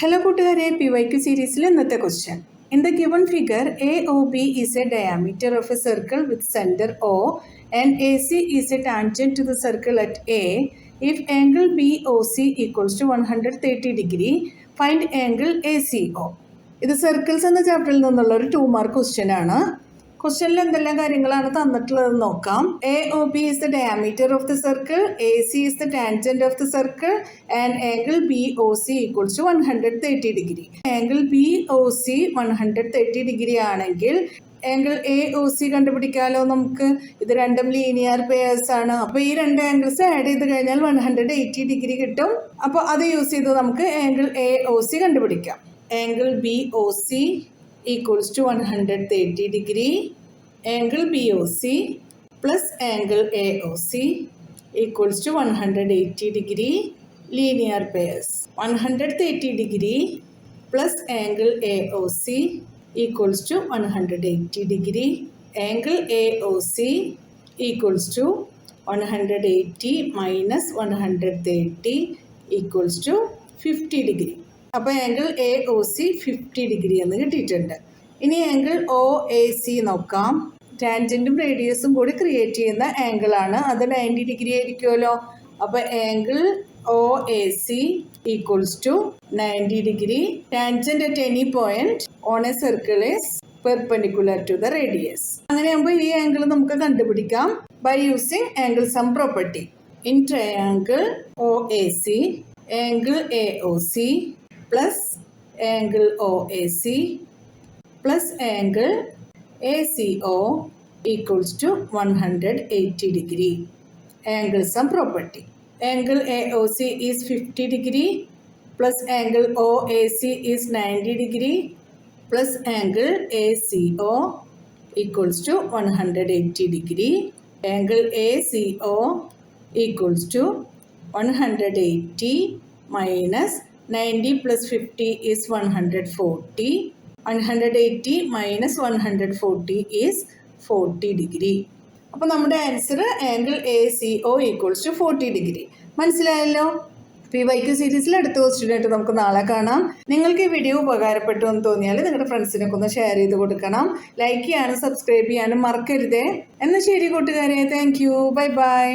Hello കൂട്ടുകാരെ, PYQ സീരീസിലെ ഇന്നത്തെ question. In the given figure, AOB is a diameter of a circle with center O and AC is a tangent to the circle at A. If angle BOC equals to 130 degree, find angle ACO. ഇത് circles എന്ന ചാപ്റ്ററിൽ നിന്നുള്ള ഒരു 2 mark question ആണ്. ക്വസ്റ്റ്യനിൽ എന്തെല്ലാം കാര്യങ്ങളാണ് തന്നിട്ടുള്ളത് നോക്കാം. AOB is the diameter of the circle, AC is the tangent of the circle and angle BOC equals to 130 degree. Angle BOC 130 degree ആണെങ്കിൽ ആംഗിൾ AOC കണ്ടുപിടിക്കാമല്ലോ നമുക്ക്. ഇത് രണ്ടും ലീനിയർ പെയർസ് ആണ്. അപ്പോൾ ഈ രണ്ട് ആംഗിൾസ് ആഡ് ചെയ്ത് കഴിഞ്ഞാൽ 180 ഡിഗ്രി കിട്ടും. അപ്പോൾ അത് യൂസ് ചെയ്ത് നമുക്ക് ആംഗിൾ AOC കണ്ടുപിടിക്കാം. Angle BOC equals to 130 degree. Angle BOC plus angle AOC equals to 180 degree. Linear pairs. 130 degree plus angle AOC equals to 180 degree. Angle AOC equals to 180 minus 130 equals to 50 degree. അപ്പോൾ angle AOC 50 degree എന്ന് കിട്ടിയിട്ടുണ്ട്. ഇനി angle OAC നോക്കാം. ടാൻജൻറ്റും റേഡിയസും കൂടി create ചെയ്യുന്ന ആംഗിളാണ്. അത് 90 degree ആയിരിക്കുമല്ലോ. അപ്പോൾ angle OAC equals to 90 degree. Tangent at any point on a circle is perpendicular to the radius. അങ്ങനെയാകുമ്പോൾ ഈ ആംഗിൾ നമുക്ക് കണ്ടുപിടിക്കാം by using angle sum property. In triangle OAC, angle AOC plus angle OAC plus angle ACO equals to 180 degree. Angle sum property. Angle AOC is 50 degree plus angle OAC is 90 degree plus angle ACO equals to 180 degree. Angle ACO equals to 180 minus 90 plus 50 is 140. 180 minus 140 is 40 degree. അപ്പോൾ നമ്മുടെ answer angle ACO equals to 40 degree. മനസ്സിലായല്ലോ? PYQ സീരീസിൽ അടുത്ത ക്വസ്റ്റ്യനായിട്ട് നമുക്ക് നാളെ കാണാം. നിങ്ങൾക്ക് ഈ വീഡിയോ ഉപകാരപ്പെട്ടു എന്ന് തോന്നിയാൽ നിങ്ങളുടെ ഫ്രണ്ട്സിനൊക്കെ ഒന്ന് ഷെയർ ചെയ്ത് കൊടുക്കണം. ലൈക്ക് ചെയ്യാനും സബ്സ്ക്രൈബ് ചെയ്യാനും മറക്കരുതേ. എന്നാൽ ശരി കൂട്ടുകാരെ, താങ്ക് യു. Bye bye.